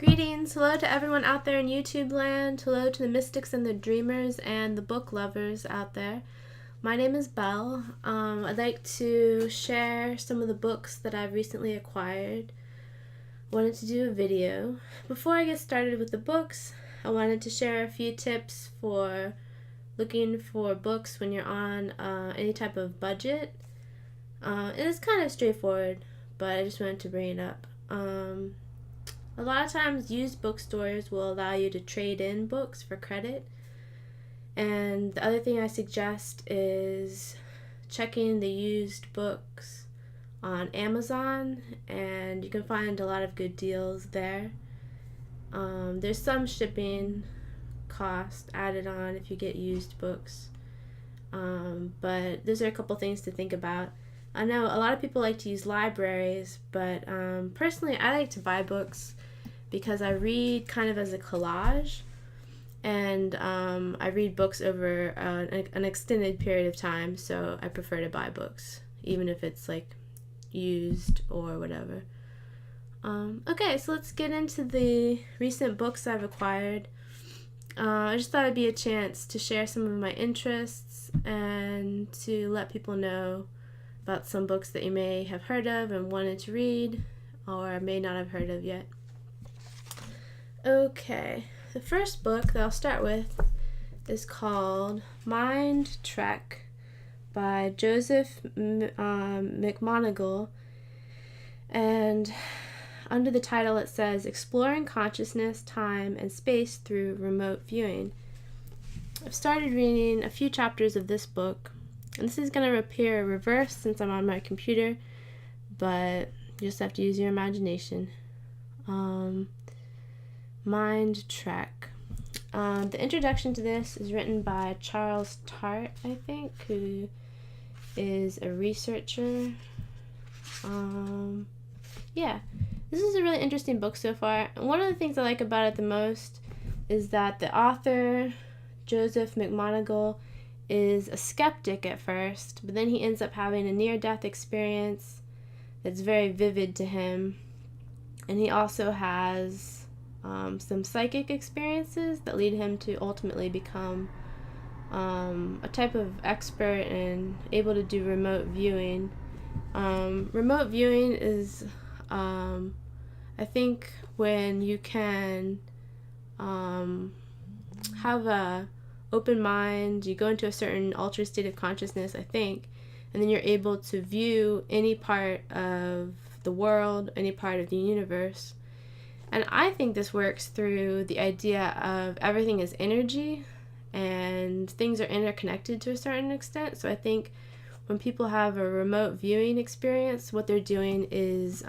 Greetings, hello to everyone out there in YouTube land, hello to the mystics and the dreamers and the book lovers out there. My name is Belle. I'd like to share some of the books that I've recently acquired. Wanted to do a video. Before I get started with the books, I wanted to share a few tips for looking for books when you're on any type of budget. And it's kind of straightforward, but I just wanted to bring it up. A lot of times used bookstores will allow you to trade in books for credit. And the other thing I suggest is checking the used books on Amazon, and you can find a lot of good deals there. There's some shipping cost added on if you get used books. But those are a couple things to think about. I know a lot of people like to use libraries, but personally I like to buy books because I read kind of as a collage, and I read books over an extended period of time, so I prefer to buy books, even if it's like used or whatever. Okay, so let's get into the recent books I've acquired. I just thought it'd be a chance to share some of my interests and to let people know about some books that you may have heard of and wanted to read or may not have heard of yet. Okay, the first book that I'll start with is called Mind Trek by Joseph McMoneagle, and under the title it says Exploring Consciousness, Time, and Space Through Remote Viewing. I've started reading a few chapters of this book, and this is going to appear reversed since I'm on my computer, but you just have to use your imagination. Mind Trek. The introduction to this is written by Charles Tart, I think, who is a researcher. Yeah, this is a really interesting book so far. And one of the things I like about it the most is that the author, Joseph McMoneagle, is a skeptic at first, but then he ends up having a near-death experience that's very vivid to him. And he also has some psychic experiences that lead him to ultimately become a type of expert and able to do remote viewing. Remote viewing is, I think, when you can have a open mind, you go into a certain altered state of consciousness, I think, and then you're able to view any part of the world, any part of the universe. And I think this works through the idea of everything is energy and things are interconnected to a certain extent. So I think when people have a remote viewing experience, what they're doing is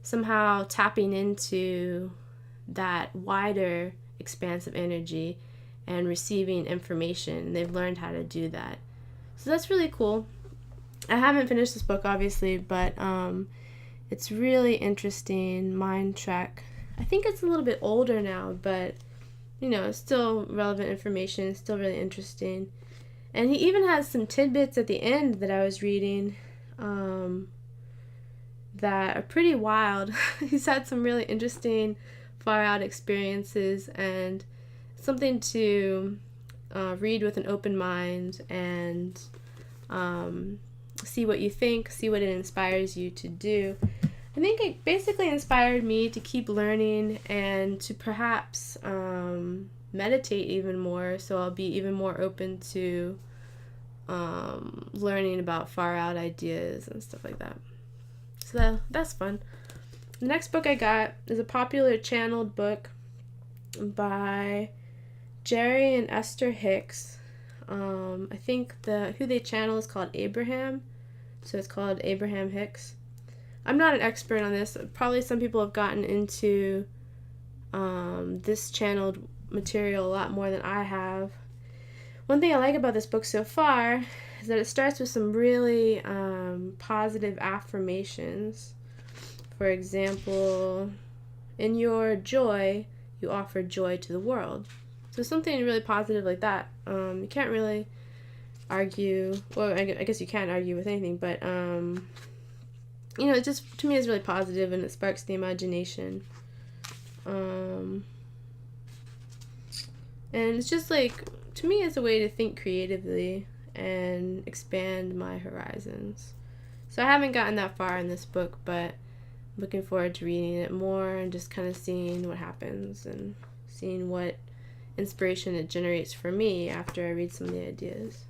somehow tapping into that wider expanse of energy and receiving information. They've learned how to do that. So that's really cool. I haven't finished this book, obviously, but it's really interesting. Mind Trek. I think it's a little bit older now, but it's still relevant information. It's still really interesting. And he even has some tidbits at the end that I was reading that are pretty wild. He's had some really interesting far out experiences, and something to read with an open mind and see what you think, see what it inspires you to do. I think it basically inspired me to keep learning and to perhaps meditate even more, so I'll be even more open to learning about far out ideas and stuff like that. So that's fun. The next book I got is a popular channeled book by Jerry and Esther Hicks. I think who they channel is called Abraham, so it's called Abraham Hicks. I'm not an expert on this. Probably some people have gotten into this channeled material a lot more than I have. One thing I like about this book so far is that it starts with some really positive affirmations. For example, in your joy, you offer joy to the world. So something really positive like that. You can't really argue, well, I guess you can't argue with anything, but it just, to me, is really positive and it sparks the imagination. And it's just like, to me, it's a way to think creatively and expand my horizons. So I haven't gotten that far in this book, but I'm looking forward to reading it more and just kind of seeing what happens and seeing what inspiration it generates for me after I read some of the ideas.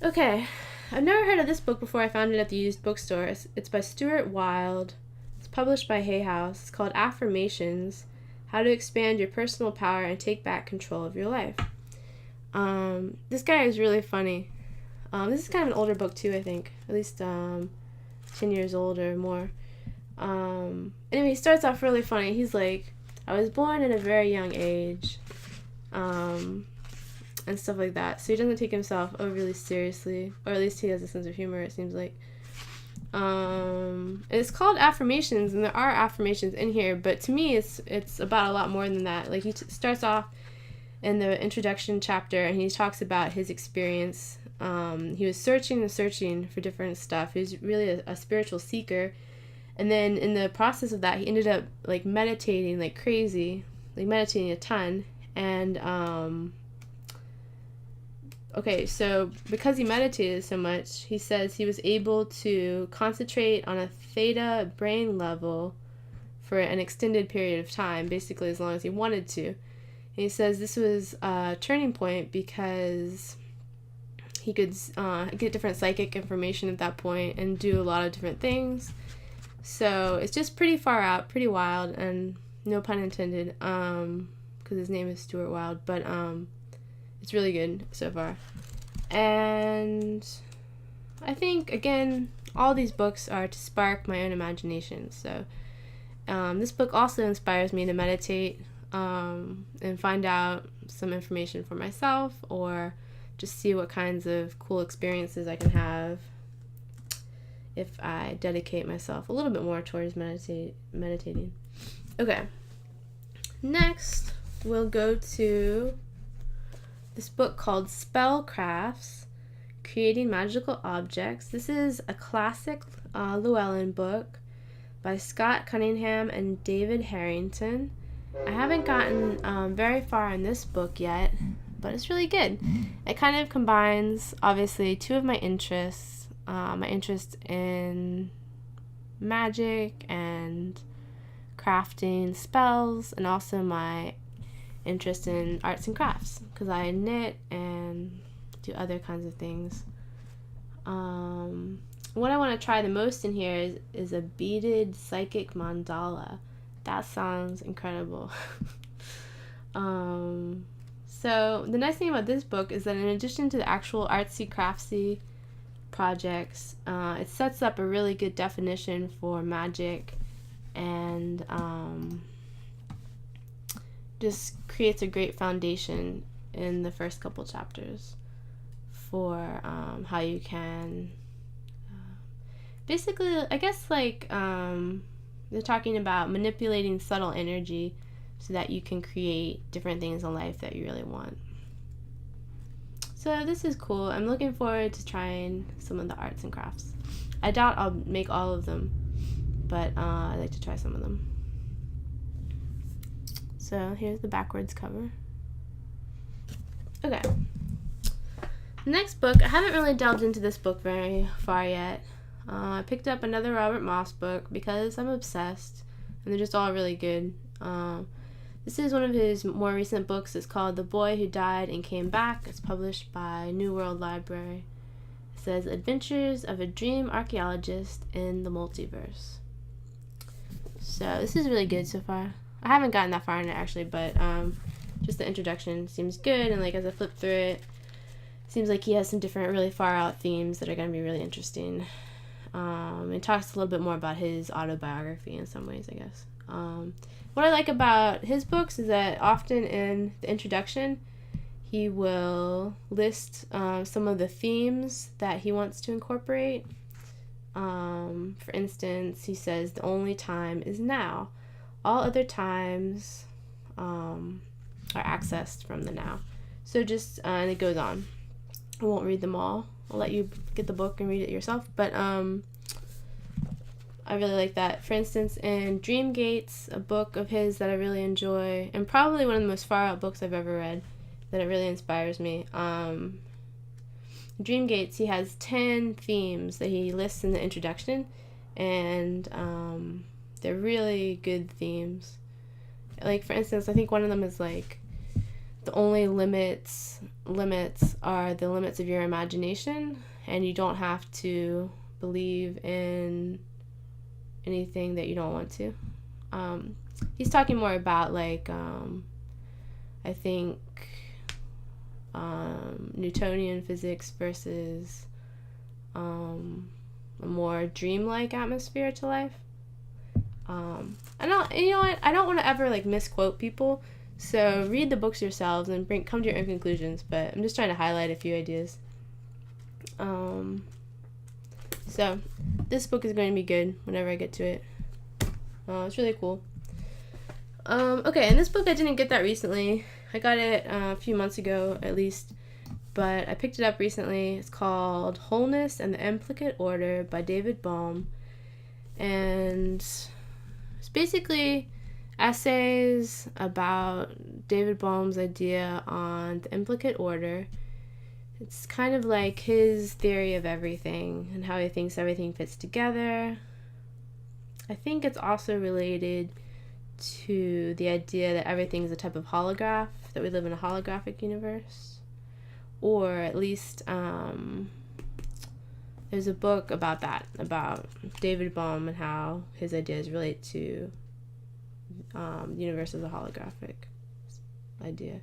Okay, I've never heard of this book before I found it at the used bookstore. It's by Stuart Wilde. It's published by Hay House. It's called Affirmations: How to Expand Your Personal Power and Take Back Control of Your Life. This guy is really funny. This is kind of an older book too, I think. At least 10 years old or more. Anyway, he starts off really funny. He's like, I was born at a very young age. And stuff like that. So he doesn't take himself overly seriously. Or at least he has a sense of humor, it seems like. It's called Affirmations, and there are affirmations in here, but to me it's about a lot more than that. Like, he starts off in the introduction chapter, and he talks about his experience. He was searching for different stuff. He was really a spiritual seeker, and then in the process of that, he ended up like meditating like crazy, like meditating a ton. And okay, so because he meditated so much, he says he was able to concentrate on a theta brain level for an extended period of time, basically as long as he wanted to. And he says this was a turning point because he could get different psychic information at that point and do a lot of different things. So it's just pretty far out, pretty wild, and no pun intended, because his name is Stuart Wilde, but it's really good so far. And I think, again, all these books are to spark my own imagination. So this book also inspires me to meditate and find out some information for myself, or just see what kinds of cool experiences I can have if I dedicate myself a little bit more towards meditating. Okay. Next, we'll go to this book called Spellcrafts: Creating Magical Objects. This is a classic Llewellyn book by Scott Cunningham and David Harrington. I haven't gotten very far in this book yet, but it's really good. It kind of combines, obviously, two of my interests. My interest in magic and crafting spells, and also my interest in arts and crafts, because I knit and do other kinds of things. What I want to try the most in here is a beaded psychic mandala. That sounds incredible. So the nice thing about this book is that in addition to the actual artsy craftsy projects, it sets up a really good definition for magic, and just creates a great foundation in the first couple chapters for how you can basically, I guess, like they're talking about manipulating subtle energy so that you can create different things in life that you really want. So this is cool. I'm looking forward to trying some of the arts and crafts. I doubt I'll make all of them, but I'd like to try some of them. So here's the backwards cover. Okay. The next book, I haven't really delved into this book very far yet. I picked up another Robert Moss book because I'm obsessed, and they're just all really good. This is one of his more recent books. It's called The Boy Who Died and Came Back. It's published by New World Library. It says Adventures of a Dream Archaeologist in the Multiverse. So this is really good so far. I haven't gotten that far in it actually, but just the introduction seems good, and like as I flip through it, seems like he has some different really far out themes that are going to be really interesting. It talks a little bit more about his autobiography in some ways, I guess. What I like about his books is that often in the introduction, he will list some of the themes that he wants to incorporate. For instance, he says, the only time is now. All other times are accessed from the now. So just, and it goes on. I won't read them all. I'll let you get the book and read it yourself. But I I really like that. For instance, in Dream Gates, a book of his that I really enjoy, and probably one of the most far out books I've ever read, that it really inspires me. Dream Gates, he has 10 themes that he lists in the introduction, and they're really good themes. Like, for instance, I think one of them is like, the only limits are the limits of your imagination, and you don't have to believe in anything that you don't want to. He's talking more about like I think Newtonian physics versus a more dreamlike atmosphere to life. I don't, you know what? I don't want to ever like misquote people, so read the books yourselves and come to your own conclusions. But I'm just trying to highlight a few ideas. So this book is going to be good whenever I get to it. It's really cool. Okay, and this book I didn't get that recently. I got it a few months ago at least, but I picked it up recently. It's called Wholeness and the Implicate Order by David Bohm, and it's basically essays about David Bohm's idea on the implicate order. It's kind of like his theory of everything and how he thinks everything fits together. I think it's also related to the idea that everything is a type of holograph, that we live in a holographic universe. Or at least there's a book about that, about David Bohm and how his ideas relate to the universe as a holographic idea.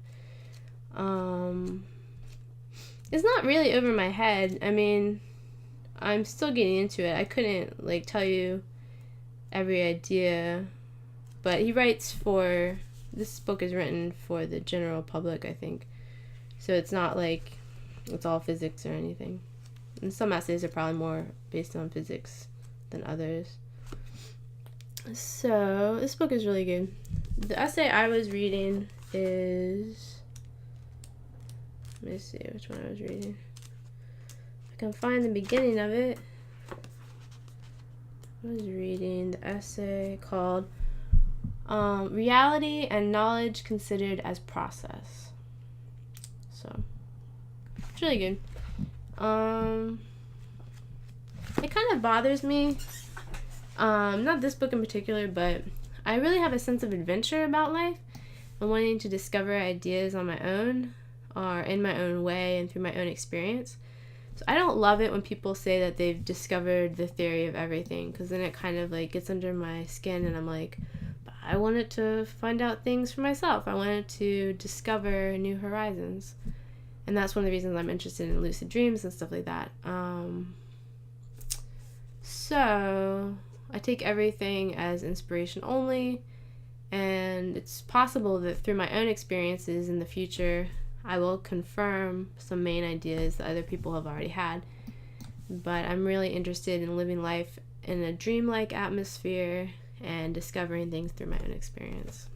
It's not really over my head. I mean, I'm still getting into it. I couldn't like tell you every idea, but he writes for, this book is written for the general public, I think. So it's not like it's all physics or anything. And some essays are probably more based on physics than others. So this book is really good. The essay I was reading is, let me see which one I was reading. I can find the beginning of it. I was reading the essay called Reality and Knowledge Considered as Process. So it's really good. It kind of bothers me, not this book in particular, but I really have a sense of adventure about life and wanting to discover ideas on my own or in my own way and through my own experience. So I don't love it when people say that they've discovered the theory of everything, because then it kind of like gets under my skin and I'm like, I wanted to find out things for myself. I wanted to discover new horizons. And that's one of the reasons I'm interested in lucid dreams and stuff like that. So I take everything as inspiration only, and it's possible that through my own experiences in the future, I will confirm some main ideas that other people have already had. But I'm really interested in living life in a dreamlike atmosphere and discovering things through my own experience.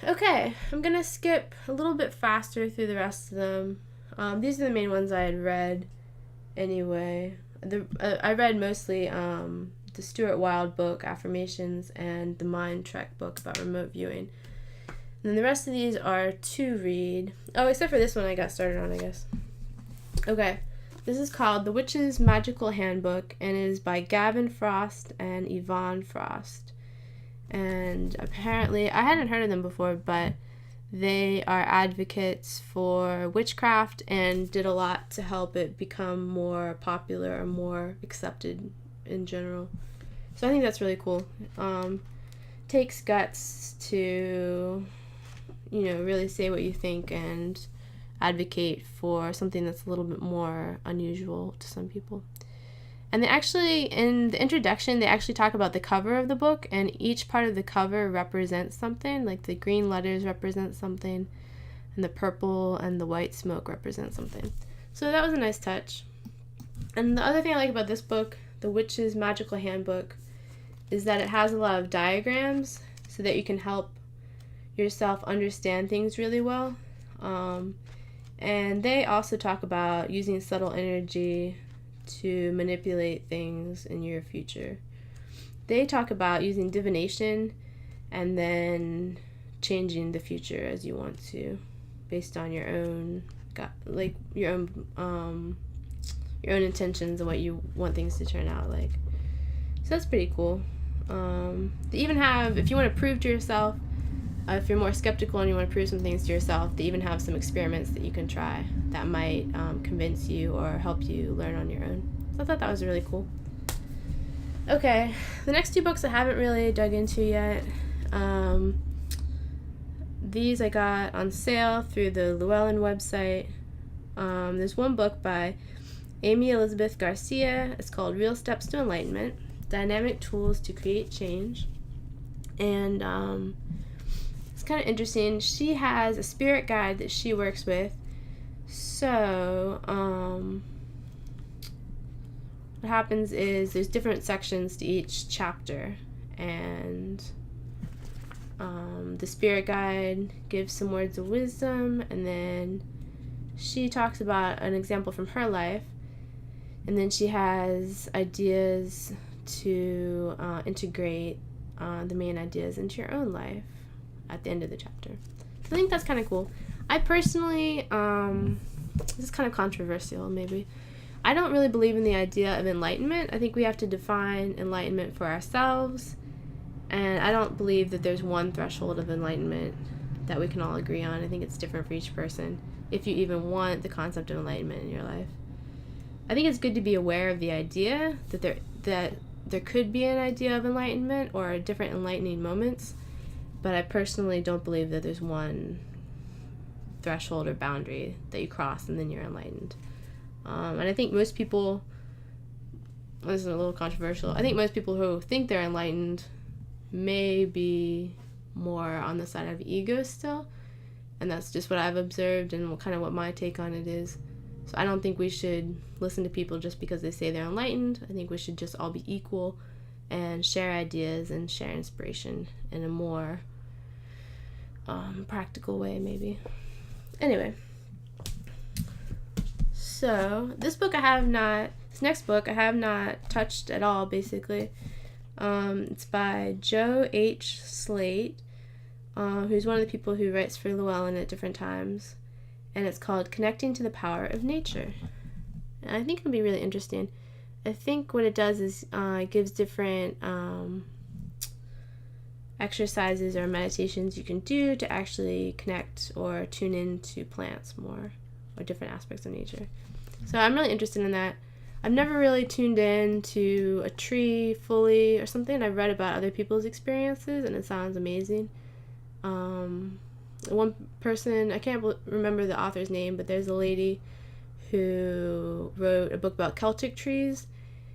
Okay, I'm going to skip a little bit faster through the rest of them. These are the main ones I had read anyway. I read mostly the Stuart Wilde book, Affirmations, and the Mind Trek book about remote viewing. And then the rest of these are to read. Oh, except for this one I got started on, I guess. Okay, this is called The Witch's Magical Handbook, and it is by Gavin Frost and Yvonne Frost. And apparently, I hadn't heard of them before, but they are advocates for witchcraft and did a lot to help it become more popular or more accepted in general. So I think that's really cool. Takes guts to, really say what you think and advocate for something that's a little bit more unusual to some people. And they actually, in the introduction, they actually talk about the cover of the book, and each part of the cover represents something. Like the green letters represent something, and the purple and the white smoke represent something. So that was a nice touch. And the other thing I like about this book, The Witch's Magical Handbook, is that it has a lot of diagrams so that you can help yourself understand things really well. And they also talk about using subtle energy to manipulate things in your future. They talk about using divination and then changing the future as you want to, based on your own, your own intentions and what you want things to turn out like. So that's pretty cool. They even have, if you want to prove to yourself, if you're more skeptical and you want to prove some things to yourself, they even have some experiments that you can try that might convince you or help you learn on your own. So I thought that was really cool. Okay, the next two books I haven't really dug into yet. These I got on sale through the Llewellyn website. There's one book by Amy Elizabeth Garcia. It's called Real Steps to Enlightenment, Dynamic Tools to Create Change. And it's kind of interesting. She has a spirit guide that she works with. So what happens is there's different sections to each chapter, and the spirit guide gives some words of wisdom, and then she talks about an example from her life, and then she has ideas to integrate the main ideas into your own life at the end of the chapter. So I think that's kind of cool. I personally, this is kind of controversial maybe, I don't really believe in the idea of enlightenment. I think we have to define enlightenment for ourselves, and I don't believe that there's one threshold of enlightenment that we can all agree on. I think it's different for each person, if you even want the concept of enlightenment in your life. I think it's good to be aware of the idea that there could be an idea of enlightenment or different enlightening moments, but I personally don't believe that there's one threshold or boundary that you cross and then you're enlightened. And I think most people, this is a little controversial, I think most people who think they're enlightened may be more on the side of ego still, and that's just what I've observed and kind of what my take on it is. So I don't think we should listen to people just because they say they're enlightened. I think we should just all be equal and share ideas and share inspiration in a more practical way maybe. Anyway, so this next book I have not touched at all basically. It's by Joe H. Slate, who's one of the people who writes for Llewellyn at different times, and it's called Connecting to the Power of Nature. And I think it'll be really interesting. I think what it does is it gives different exercises or meditations you can do to actually connect or tune into plants more, or different aspects of nature. So I'm really interested in that. I've never really tuned in to a tree fully or something. I've read about other people's experiences and it sounds amazing. One person, I can't remember the author's name, but there's a lady who wrote a book about Celtic trees,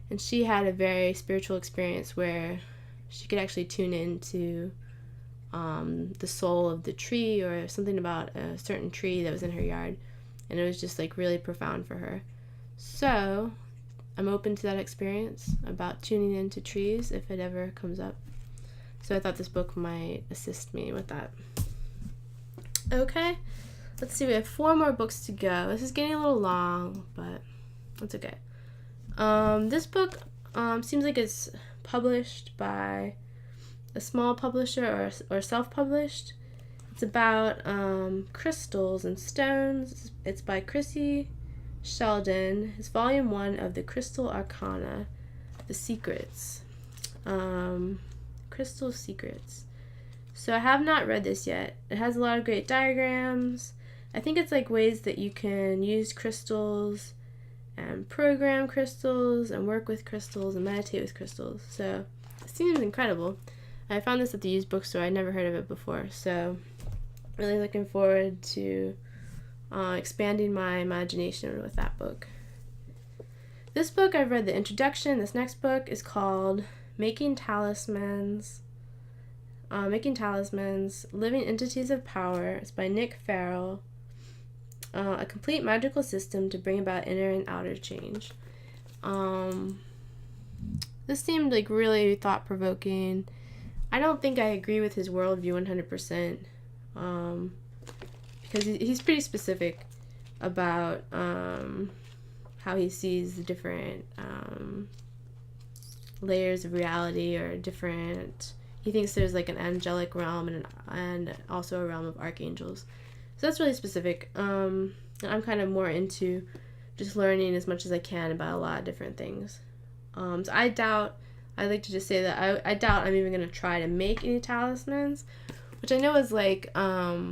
and she had a very spiritual experience where she could actually tune into the soul of the tree or something about a certain tree that was in her yard, and it was just like really profound for her. So I'm open to that experience about tuning into trees if it ever comes up. So I thought this book might assist me with that. Okay, let's see, we have 4 more books to go. This is getting a little long, but that's okay. This book seems like it's published by a small publisher or self-published. It's about crystals and stones. It's by Chrissy Sheldon. It's volume 1 of the Crystal Arcana, The Secrets. Crystal Secrets. So I have not read this yet. It has a lot of great diagrams. I think it's like ways that you can use crystals and program crystals and work with crystals and meditate with crystals. So it seems incredible. I found this at the used bookstore. I'd never heard of it before. So really looking forward to expanding my imagination with that book. This book, I've read the introduction. This next book is called Making Talismans, Living Entities of Power. It's by Nick Farrell. A complete magical system to bring about inner and outer change. This seemed like really thought-provoking. I don't think I agree with his worldview 100%, because he's pretty specific about how he sees the different layers of reality, or different, he thinks there's like an angelic realm and also a realm of archangels. So that's really specific. I'm kind of more into just learning as much as I can about a lot of different things. So I like to just say that I doubt I'm even going to try to make any talismans, which I know is like a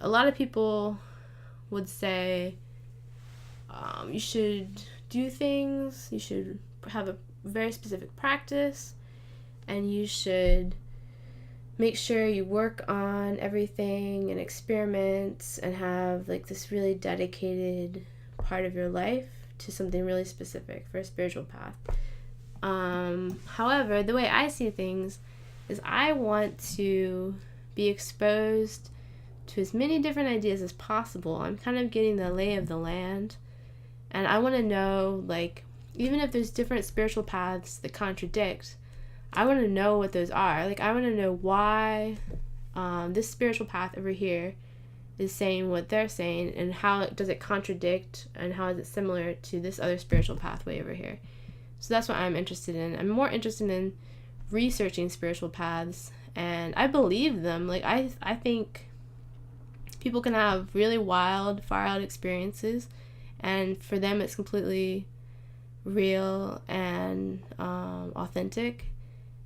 lot of people would say you should do things, you should have a very specific practice, and you should make sure you work on everything and experiment and have like this really dedicated part of your life to something really specific for a spiritual path. However, the way I see things is I want to be exposed to as many different ideas as possible. I'm kind of getting the lay of the land, and I want to know, like, even if there's different spiritual paths that contradict, I want to know what those are. Like, I want to know why this spiritual path over here is saying what they're saying, and how does it contradict, and how is it similar to this other spiritual pathway over here. So that's what I'm interested in. I'm more interested in researching spiritual paths, and I believe them. Like, I think people can have really wild, far out experiences, and for them it's completely real and authentic.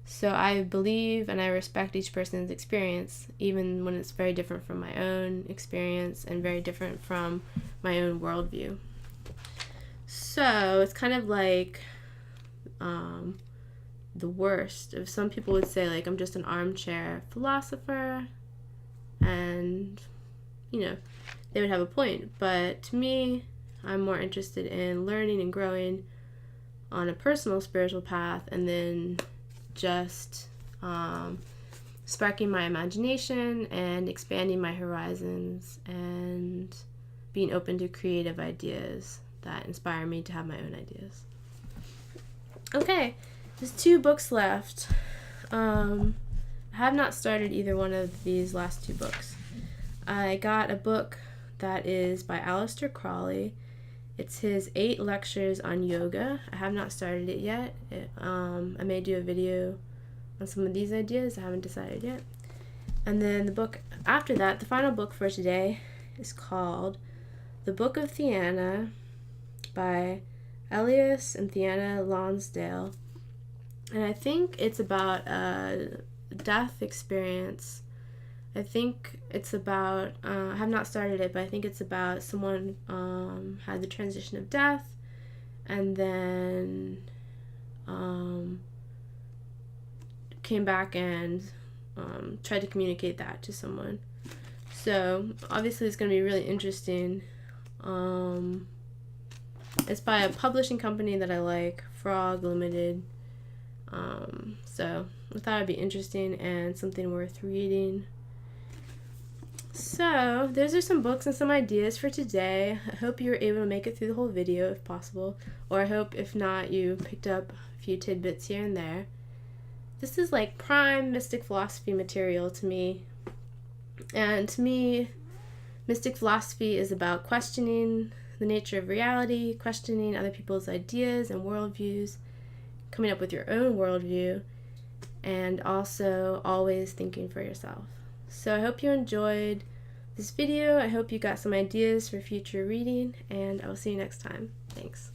So I believe and I respect each person's experience, even when it's very different from my own experience and very different from my own worldview. So it's kind of like the worst. If some people would say, like, I'm just an armchair philosopher, and, you know, they would have a point. But to me, I'm more interested in learning and growing on a personal spiritual path, and then just sparking my imagination and expanding my horizons and being open to creative ideas that inspire me to have my own ideas. Okay, there's 2 books left. I have not started either one of these last 2 books. I got a book that is by Aleister Crowley. It's his 8 lectures on yoga. I have not started it yet. I may do a video on some of these ideas. I haven't decided yet. And then the book after that, the final book for today, is called The Book of Theana by Elias and Theana Lonsdale. And I think it's about a death experience. I think it's about, I have not started it, but I think it's about someone had the transition of death, and then came back and tried to communicate that to someone. So obviously it's going to be really interesting. It's by a publishing company that I like, Frog Limited. So I thought it'd be interesting and something worth reading. So those are some books and some ideas for today. I hope you were able to make it through the whole video if possible, or I hope if not you picked up a few tidbits here and there. This is like prime mystic philosophy material to me, and to me mystic philosophy is about questioning the nature of reality, questioning other people's ideas and worldviews, coming up with your own worldview, and also always thinking for yourself. So I hope you enjoyed this video. I hope you got some ideas for future reading, and I will see you next time. Thanks.